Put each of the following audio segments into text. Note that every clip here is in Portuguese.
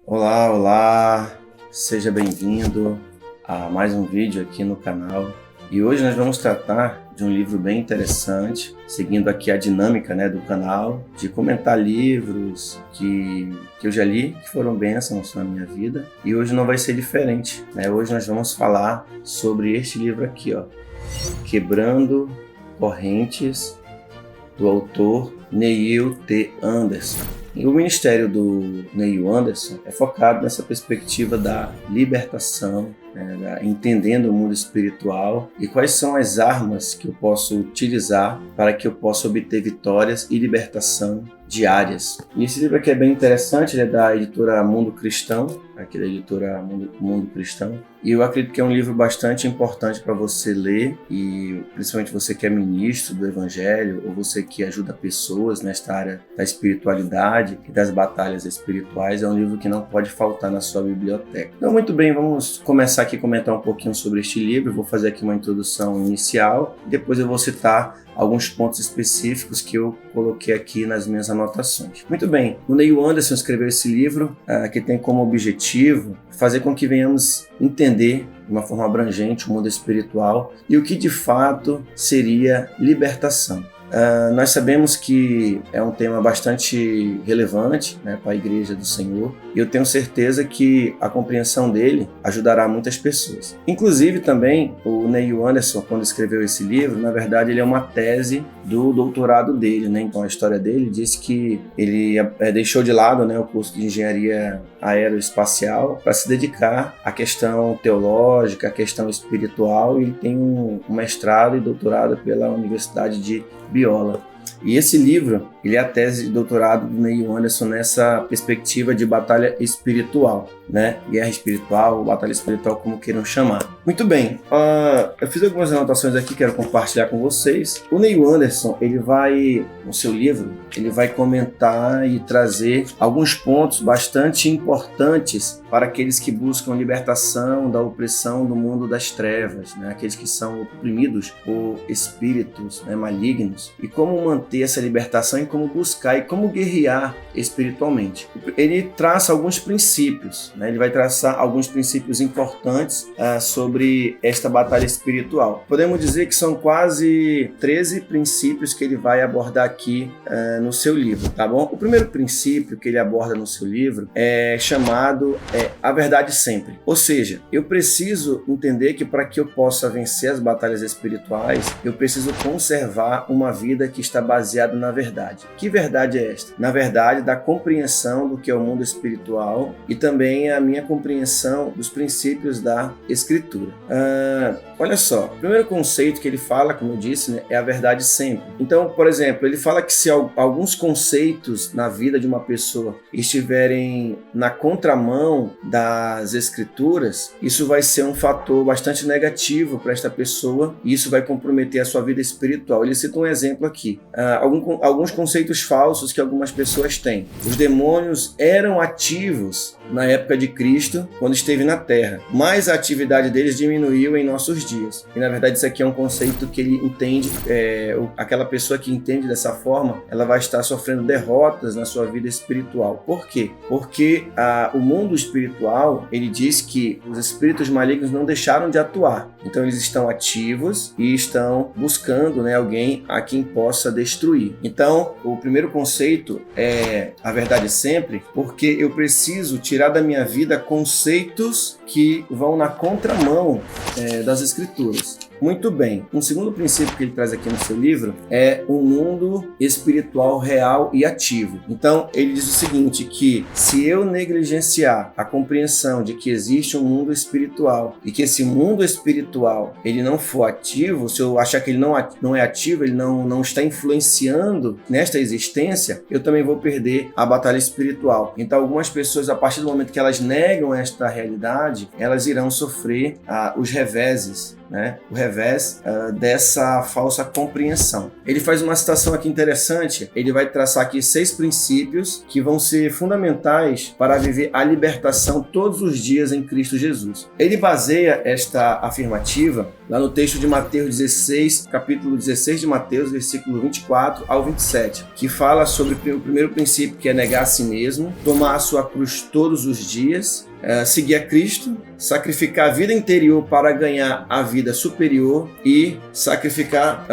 Olá, olá! Seja bem-vindo a mais um vídeo aqui no canal. E hoje nós vamos tratar de um livro bem interessante, seguindo aqui a dinâmica, do canal, de comentar livros que eu já li, que foram bênçãos na minha vida. E hoje não vai ser diferente, Hoje nós vamos falar sobre este livro aqui, Quebrando Correntes, do autor Neil T. Anderson. E o ministério do Neil Anderson é focado nessa perspectiva da libertação, entendendo o mundo espiritual e quais são as armas que eu posso utilizar para que eu possa obter vitórias e libertação diárias. E esse livro aqui é bem interessante, ele é da editora Mundo Cristão, aqui da editora Mundo Cristão. E eu acredito que é um livro bastante importante para você ler, e principalmente você que é ministro do Evangelho ou você que ajuda pessoas nesta área da espiritualidade e das batalhas espirituais, é um livro que não pode faltar na sua biblioteca. Então, muito bem, vamos começar aqui a comentar um pouquinho sobre este livro. Eu vou fazer aqui uma introdução inicial, depois eu vou citar alguns pontos específicos que eu coloquei aqui nas minhas anotações. Muito bem, o Neil Anderson escreveu esse livro que tem como objetivo fazer com que venhamos entender de uma forma abrangente o mundo espiritual e o que de fato seria libertação. Nós sabemos que é um tema bastante relevante para a Igreja do Senhor, e eu tenho certeza que a compreensão dele ajudará muitas pessoas. Inclusive também o Neil Anderson, quando escreveu esse livro, na verdade ele é uma tese do doutorado dele, Então a história dele diz que ele deixou de lado o curso de engenharia aeroespacial para se dedicar à questão teológica, à questão espiritual, e tem um mestrado e doutorado pela Universidade de Biola. E esse livro, ele é a tese de doutorado do Neil Anderson nessa perspectiva de batalha espiritual, Guerra espiritual, batalha espiritual, como queiram chamar. Muito bem, eu fiz algumas anotações aqui, quero compartilhar com vocês. O Neil Anderson, no seu livro, ele vai comentar e trazer alguns pontos bastante importantes para aqueles que buscam libertação da opressão do mundo das trevas, Aqueles que são oprimidos por espíritos malignos, e como manter essa libertação e como buscar e como guerrear espiritualmente. Ele traça alguns princípios, Ele vai traçar alguns princípios importantes sobre esta batalha espiritual. Podemos dizer que são quase 13 princípios que ele vai abordar aqui no seu livro, tá bom? O primeiro princípio que ele aborda no seu livro é chamado a verdade sempre. Ou seja, eu preciso entender que para que eu possa vencer as batalhas espirituais, eu preciso conservar uma vida que está baseada na verdade. Que verdade é esta? Na verdade, da compreensão do que é o mundo espiritual e também a minha compreensão dos princípios da Escritura. Olha só, o primeiro conceito que ele fala, como eu disse, é a verdade sempre. Então, por exemplo, ele fala que se alguns conceitos na vida de uma pessoa estiverem na contramão das Escrituras, isso vai ser um fator bastante negativo para esta pessoa e isso vai comprometer a sua vida espiritual. Ele cita um exemplo aqui. Alguns conceitos falsos que algumas pessoas têm. Os demônios eram ativos na época de Cristo, quando esteve na Terra, mas a atividade deles diminuiu em nossos dias. E na verdade isso aqui é um conceito que ele entende, aquela pessoa que entende dessa forma, ela vai estar sofrendo derrotas na sua vida espiritual. Por quê? Porque o mundo espiritual, ele diz que os espíritos malignos não deixaram de atuar. Então eles estão ativos e estão buscando alguém a quem possa destruir. Então, o primeiro conceito é a verdade sempre, porque eu preciso tirar da minha vida conceitos que vão na contramão das Escrituras. Muito bem. Um segundo princípio que ele traz aqui no seu livro é um mundo espiritual real e ativo. Então, ele diz o seguinte, que se eu negligenciar a compreensão de que existe um mundo espiritual e que esse mundo espiritual ele não for ativo, se eu achar que ele não é ativo, ele não está influenciando nesta existência, eu também vou perder a batalha espiritual. Então, algumas pessoas, a partir do momento que elas negam esta realidade, elas irão sofrer os reveses né? O revés dessa falsa compreensão. Ele faz uma citação aqui interessante, ele vai traçar aqui 6 princípios que vão ser fundamentais para viver a libertação todos os dias em Cristo Jesus. Ele baseia esta afirmativa lá no texto de Mateus 16, capítulo 16 de Mateus, versículo 24 ao 27, que fala sobre o primeiro princípio, que é negar a si mesmo, tomar a sua cruz todos os dias, seguir a Cristo, sacrificar a vida interior para ganhar a vida superior e sacrificar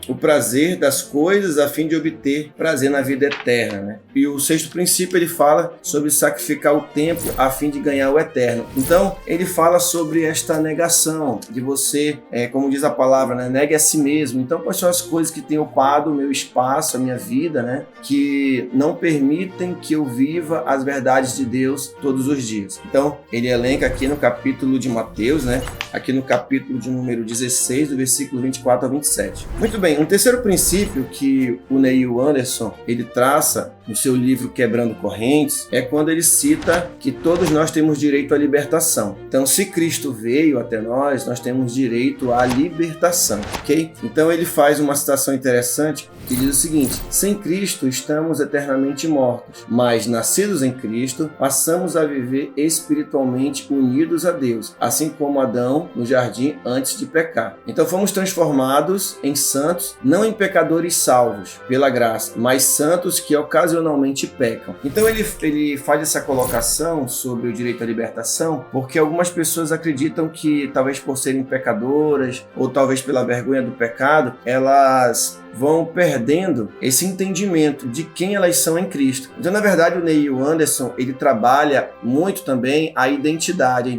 o prazer das coisas a fim de obter prazer na vida eterna, né? E o 6º princípio ele fala sobre sacrificar o tempo a fim de ganhar o eterno. Então ele fala sobre esta negação de você, como diz a palavra, né? Negue a si mesmo. Então quais são as coisas que têm ocupado o meu espaço, a minha vida, né? Que não permitem que eu viva as verdades de Deus todos os dias. Então, ele elenca aqui no capítulo de Mateus, né? Aqui no capítulo de número 16, do versículo 24 ao 27. Muito bem, um terceiro princípio que o Neil Anderson, ele traça no seu livro Quebrando Correntes, é quando ele cita que todos nós temos direito à libertação. Então, se Cristo veio até nós, nós temos direito à libertação, ok? Então, ele faz uma citação interessante que diz o seguinte: sem Cristo estamos eternamente mortos, mas nascidos em Cristo, passamos a viver espiritualmente unidos a Deus, assim como Adão no jardim antes de pecar. Então fomos transformados em santos, não em pecadores salvos pela graça, mas santos que ocasionalmente pecam. Então ele faz essa colocação sobre o direito à libertação, porque algumas pessoas acreditam que talvez por serem pecadoras ou talvez pela vergonha do pecado, elas vão perdendo esse entendimento de quem elas são em Cristo. Então, na verdade, o Neil Anderson, ele trabalha muito também a identidade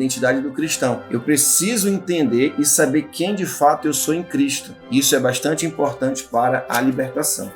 do cristão. Eu preciso entender e saber quem de fato eu sou em Cristo. Isso é bastante importante para a libertação.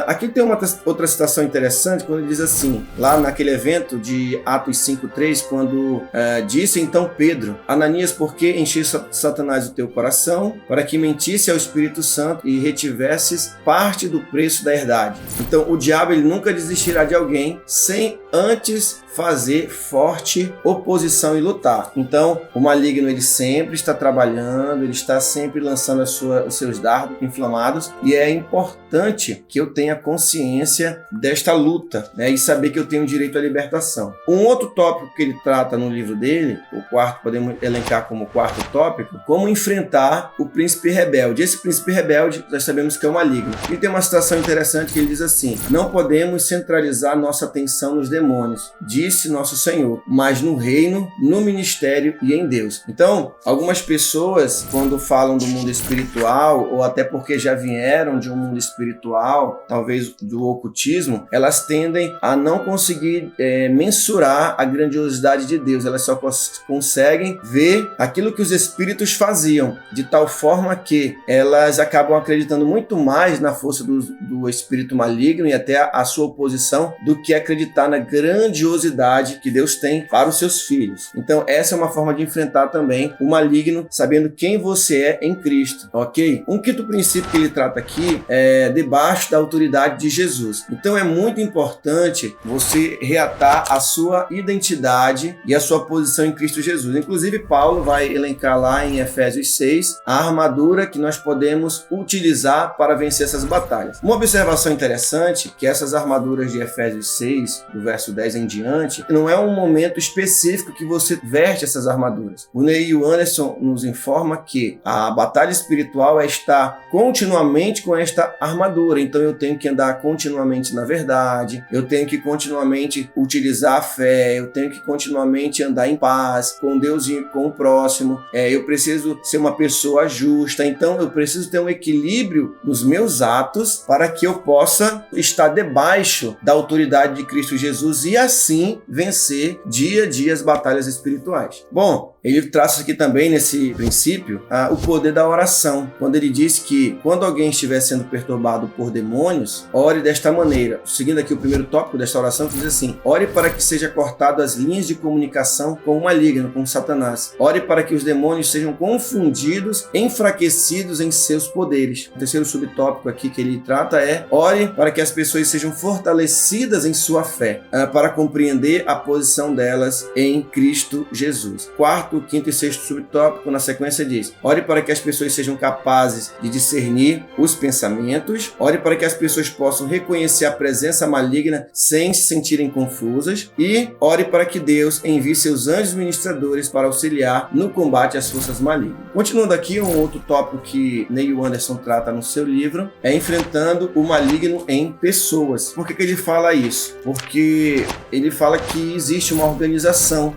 Aqui tem uma outra citação interessante, quando ele diz assim, lá naquele evento de Atos 5:3, quando disse então Pedro: Ananias, por que encheste Satanás o teu coração, para que mentisse ao Espírito Santo e retivesses parte do preço da herdade? Então o diabo ele nunca desistirá de alguém sem antes fazer forte oposição e lutar. Então o maligno ele sempre está trabalhando, ele está sempre lançando os seus dardos inflamados, e é importante que eu tenha consciência desta luta, né, e saber que eu tenho direito à libertação. Um outro tópico que ele trata no livro dele, o quarto, podemos elencar como quarto tópico, como enfrentar o príncipe rebelde. Esse príncipe rebelde nós sabemos que é o maligno. E tem uma citação interessante que ele diz assim: não podemos centralizar nossa atenção nos demônios, disse nosso Senhor, mas no reino, no ministério e em Deus. Então, algumas pessoas, quando falam do mundo espiritual, ou até porque já vieram de um mundo espiritual, talvez do ocultismo, elas tendem a não conseguir mensurar a grandiosidade de Deus. Elas só conseguem ver aquilo que os espíritos faziam, de tal forma que elas acabam acreditando muito mais na força do espírito maligno e até a sua oposição do que acreditar na grandiosidade que Deus tem para os seus filhos. Então essa é uma forma de enfrentar também o maligno, sabendo quem você é em Cristo, ok? Um quinto princípio que ele trata aqui é debaixo da autoridade de Jesus. Então é muito importante você reatar a sua identidade e a sua posição em Cristo Jesus. Inclusive Paulo vai elencar lá em Efésios 6 a armadura que nós podemos utilizar para vencer essas batalhas. Uma observação interessante, que essas armaduras de Efésios 6, do verso 10 em diante, não é um momento específico que você veste essas armaduras. O Neil Anderson nos informa que a batalha espiritual é estar continuamente com esta armadura. Então eu tenho que andar continuamente na verdade, eu tenho que continuamente utilizar a fé, eu tenho que continuamente andar em paz com Deus e com o próximo, eu preciso ser uma pessoa justa. Então eu preciso ter um equilíbrio nos meus atos para que eu possa estar debaixo da autoridade de Cristo Jesus e assim vencer dia a dia as batalhas espirituais. Bom, ele traça aqui também nesse princípio o poder da oração, quando ele diz que quando alguém estiver sendo perturbado por demônios, ore desta maneira. Seguindo aqui o primeiro tópico desta oração, que diz assim: ore para que seja cortado as linhas de comunicação com o maligno, com Satanás. Ore para que os demônios sejam confundidos, enfraquecidos em seus poderes. O terceiro subtópico aqui que ele trata é: ore para que as pessoas sejam fortalecidas em sua fé, para compreender entender a posição delas em Cristo Jesus. Quarto, quinto e sexto subtópico, na sequência diz: ore para que as pessoas sejam capazes de discernir os pensamentos, ore para que as pessoas possam reconhecer a presença maligna sem se sentirem confusas e ore para que Deus envie seus anjos ministradores para auxiliar no combate às forças malignas. Continuando aqui, um outro tópico que Neil Anderson trata no seu livro é enfrentando o maligno em pessoas. Por que ele fala isso? Porque ele fala que existe uma organização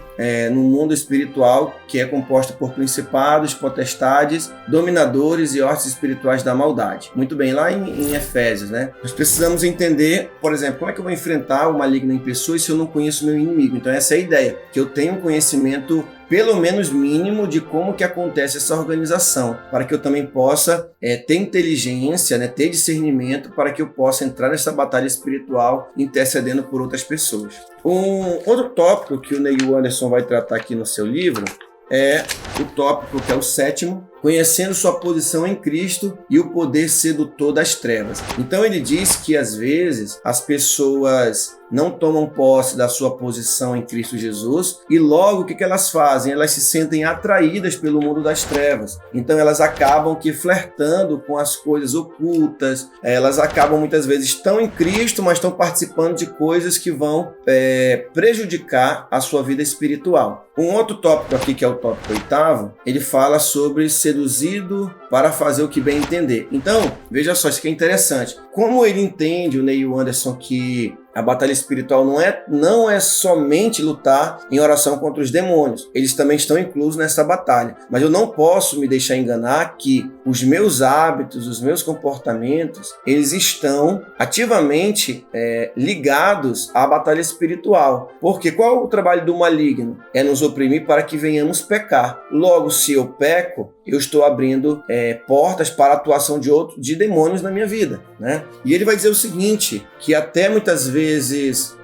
no mundo espiritual que é composta por principados, potestades, dominadores e hostes espirituais da maldade. Muito bem, lá em Efésios, né? Nós precisamos entender, por exemplo, como é que eu vou enfrentar o maligno em pessoas se eu não conheço meu inimigo. Então essa é a ideia, que eu tenha um conhecimento pelo menos mínimo de como que acontece essa organização, para que eu também possa ter inteligência, né, ter discernimento, para que eu possa entrar nessa batalha espiritual intercedendo por outras pessoas. Um outro tópico que o Neil Anderson vai tratar aqui no seu livro é o tópico que é o sétimo, conhecendo sua posição em Cristo e o poder sedutor das trevas. Então ele diz que às vezes as pessoas não tomam posse da sua posição em Cristo Jesus e logo o que elas fazem? Elas se sentem atraídas pelo mundo das trevas. Então elas acabam que flertando com as coisas ocultas, elas acabam muitas vezes estão em Cristo, mas estão participando de coisas que vão prejudicar a sua vida espiritual. Um outro tópico aqui, que é o tópico oitavo, ele fala sobre seduzido para fazer o que bem entender. Então, veja só, isso aqui é interessante. Como ele entende, o Neil Anderson, que a batalha espiritual não é somente lutar em oração contra os demônios. Eles também estão inclusos nessa batalha. Mas eu não posso me deixar enganar que os meus hábitos, os meus comportamentos, eles estão ativamente ligados à batalha espiritual. Porque qual é o trabalho do maligno? É nos oprimir para que venhamos pecar. Logo, se eu peco, eu estou abrindo portas para a atuação de demônios na minha vida, né? E ele vai dizer o seguinte, que até muitas vezes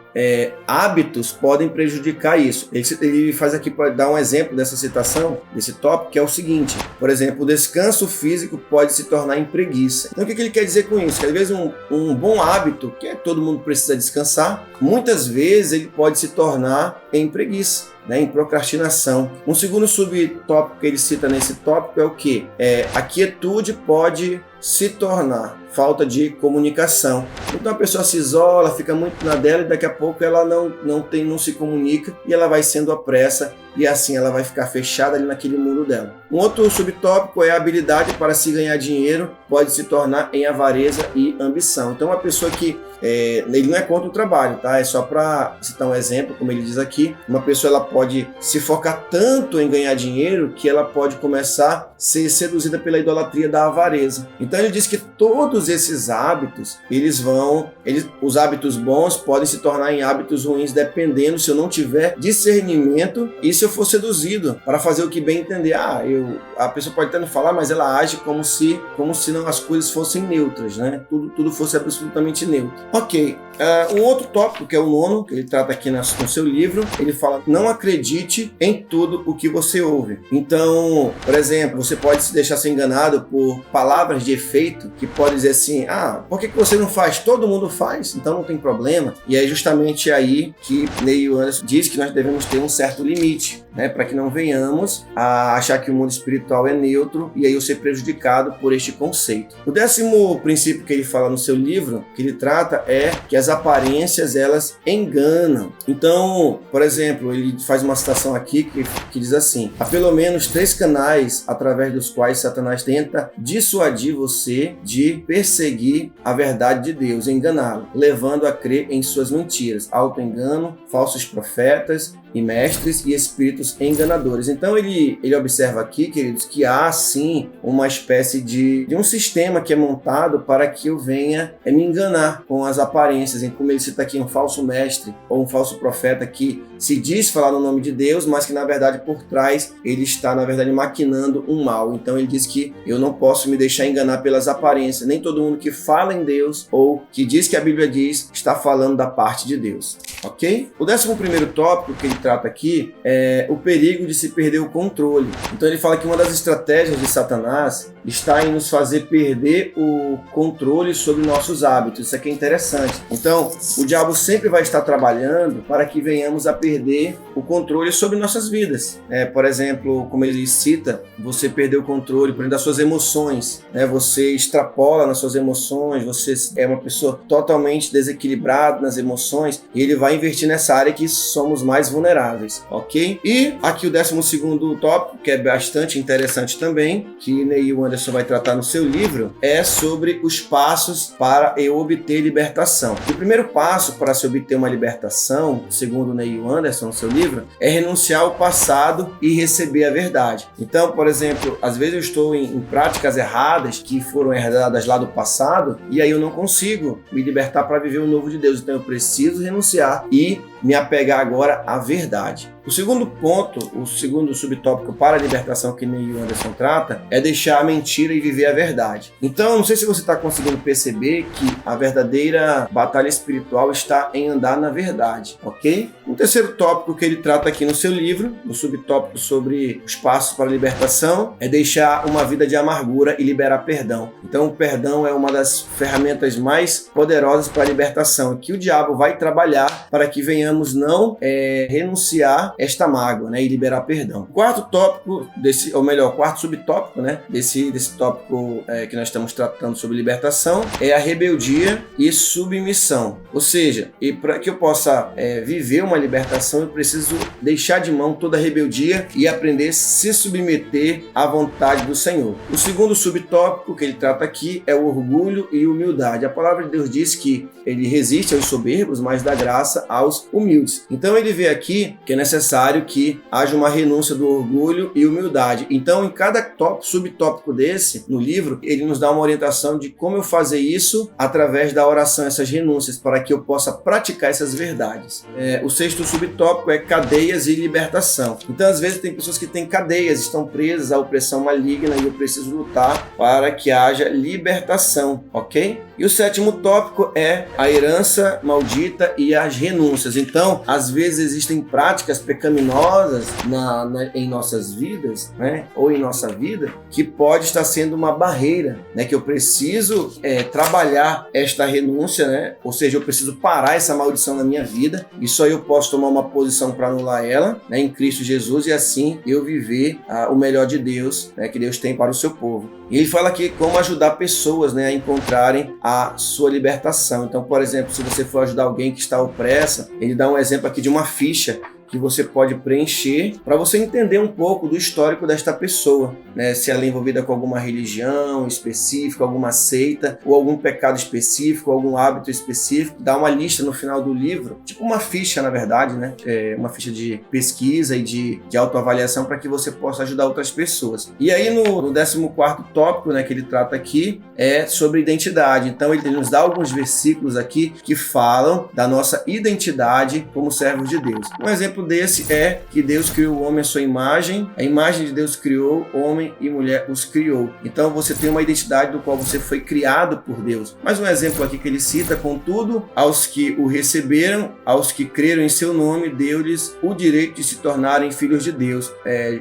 hábitos podem prejudicar isso. Ele faz aqui para dar um exemplo dessa citação, desse tópico, que é o seguinte: por exemplo, o descanso físico pode se tornar em preguiça. Então o que ele quer dizer com isso? Que às vezes um bom hábito, que todo mundo precisa descansar, muitas vezes ele pode se tornar em preguiça, em procrastinação. Um segundo subtópico que ele cita nesse tópico é o que? A quietude pode se tornar falta de comunicação. Então a pessoa se isola, fica muito na dela e daqui a pouco ela não se comunica e ela vai sendo apressa e assim ela vai ficar fechada ali naquele mundo dela. Um outro subtópico é a habilidade para se ganhar dinheiro pode se tornar em avareza e ambição. Então uma pessoa que ele não é contra o trabalho, tá? É só para citar um exemplo, como ele diz aqui, uma pessoa ela pode se focar tanto em ganhar dinheiro que ela pode começar a ser seduzida pela idolatria da avareza. Então ele diz que todos esses hábitos, os hábitos bons podem se tornar em hábitos ruins, dependendo se eu não tiver discernimento e se eu for seduzido para fazer o que bem entender. A pessoa pode até não falar, mas ela age como se não as coisas fossem neutras, né? Tudo fosse absolutamente neutro. Ok. Um outro tópico, que é o nono, que ele trata aqui no seu livro, ele fala: não acredite em tudo o que você ouve. Então, por exemplo, você pode se deixar ser enganado por palavras de efeito, que pode dizer assim: por que você não faz? Todo mundo faz, então não tem problema. E é justamente aí que Neil Anderson diz que nós devemos ter um certo limite, né, para que não venhamos a achar que o mundo espiritual é neutro e aí eu ser prejudicado por este conceito. O 10º princípio que ele fala no seu livro, que ele trata, é que as aparências, elas enganam. Então, por exemplo, ele faz uma citação aqui que diz assim: há pelo menos 3 canais através dos quais Satanás tenta dissuadir você de perseguir a verdade de Deus, enganá-lo, levando a crer em suas mentiras: auto-engano, falsos profetas e mestres e espíritos enganadores. Então ele observa aqui, queridos, que há sim uma espécie de um sistema que é montado para que eu venha me enganar com as aparências, em como ele cita aqui um falso mestre ou um falso profeta que se diz falar no nome de Deus, mas que na verdade por trás ele está na verdade maquinando um mal. Então ele diz que eu não posso me deixar enganar pelas aparências. Nem todo mundo que fala em Deus ou que diz que a Bíblia diz está falando da parte de Deus. Ok? O 11º tópico que ele trata aqui é o perigo de se perder o controle. Então ele fala que uma das estratégias de Satanás está em nos fazer perder o controle sobre nossos hábitos. Isso aqui é interessante. Então, o diabo sempre vai estar trabalhando para que venhamos a perder o controle sobre nossas vidas. Por exemplo, como ele cita, você perder o controle, por exemplo, das suas emoções. Você extrapola nas suas emoções, você é uma pessoa totalmente desequilibrada nas emoções, e ele vai investir nessa área que somos mais vulneráveis, ok? E aqui o 12º tópico, que é bastante interessante também, que Neil Anderson vai tratar no seu livro, é sobre os passos para eu obter libertação. O primeiro passo para se obter uma libertação, segundo Neil Anderson no seu livro, é renunciar ao passado e receber a verdade. Então, por exemplo, às vezes eu estou em práticas erradas que foram herdadas lá do passado, e aí eu não consigo me libertar para viver o novo de Deus. Então eu preciso renunciar e me apegar agora à verdade. O segundo ponto, o segundo subtópico para a libertação que Neil Anderson trata, é deixar a mentira e viver a verdade. Então, não sei se você está conseguindo perceber que a verdadeira batalha espiritual está em andar na verdade, ok? O terceiro tópico que ele trata aqui no seu livro, no subtópico sobre os passos para a libertação, é deixar uma vida de amargura e liberar perdão. Então, o perdão é uma das ferramentas mais poderosas para a libertação, que o diabo vai trabalhar para que venhamos não renunciar esta mágoa, e liberar perdão. O quarto tópico quarto subtópico, desse tópico que nós estamos tratando sobre libertação, é a rebeldia e submissão. Ou seja, e para que eu possa viver uma libertação, eu preciso deixar de mão toda a rebeldia e aprender a se submeter à vontade do Senhor. O segundo subtópico que ele trata aqui é o orgulho e humildade. A palavra de Deus diz que ele resiste aos soberbos, mas dá graça aos humildes. Então ele vê aqui que é necessário que haja uma renúncia do orgulho e humildade. Então, em cada subtópico desse, no livro, ele nos dá uma orientação de como eu fazer isso através da oração, essas renúncias, para que eu possa praticar essas verdades. O sexto subtópico é cadeias e libertação. Então, às vezes, tem pessoas que têm cadeias, estão presas à opressão maligna, e eu preciso lutar para que haja libertação, ok? E o sétimo tópico é a herança maldita e as renúncias. Então, às vezes existem práticas pecaminosas em nossas vidas, ou em nossa vida, que pode estar sendo uma barreira, que eu preciso trabalhar esta renúncia, ou seja, eu preciso parar essa maldição na minha vida, e só eu posso tomar uma posição para anular ela, em Cristo Jesus, e assim eu viver o melhor de Deus, que Deus tem para o seu povo. E ele fala aqui como ajudar pessoas a encontrarem a sua libertação. Então, por exemplo, se você for ajudar alguém que está opressa, ele dá um exemplo aqui de uma ficha que você pode preencher para você entender um pouco do histórico desta pessoa, se ela é envolvida com alguma religião específica, alguma seita, ou algum pecado específico, algum hábito específico. Dá uma lista no final do livro, tipo uma ficha, na verdade, uma ficha de pesquisa e de autoavaliação, para que você possa ajudar outras pessoas. E aí no 14º tópico, que ele trata aqui, é sobre identidade. Então ele nos dá alguns versículos aqui que falam da nossa identidade como servos de Deus. Um exemplo desse é que Deus criou o homem à sua imagem, a imagem de Deus criou, homem e mulher os criou. Então você tem uma identidade do qual você foi criado por Deus. Mais um exemplo aqui que ele cita: contudo, aos que o receberam, aos que creram em seu nome, deu-lhes o direito de se tornarem filhos de Deus.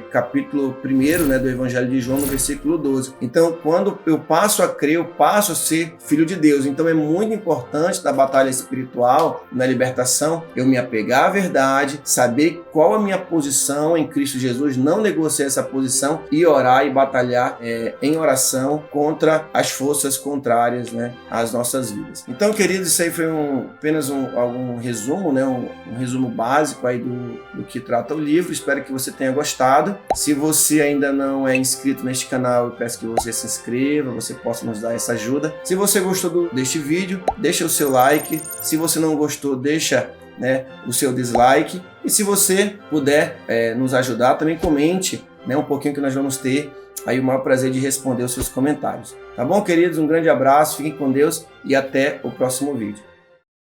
Capítulo 1, do Evangelho de João, no versículo 12. Então, quando eu passo a crer, eu passo a ser filho de Deus. Então é muito importante na batalha espiritual, na libertação, eu me apegar à verdade, saber qual a minha posição em Cristo Jesus, não negociar essa posição e orar e batalhar em oração contra as forças contrárias às nossas vidas. Então, queridos, isso aí foi apenas algum resumo, um resumo básico aí do que trata o livro. Espero que você tenha gostado. Se você ainda não é inscrito neste canal, eu peço que você se inscreva, você possa nos dar essa ajuda. Se você gostou deste vídeo, deixa o seu like. Se você não gostou, deixa o seu dislike. E se você puder nos ajudar, também comente um pouquinho, que nós vamos ter aí o maior prazer de responder os seus comentários. Tá bom, queridos? Um grande abraço, fiquem com Deus e até o próximo vídeo.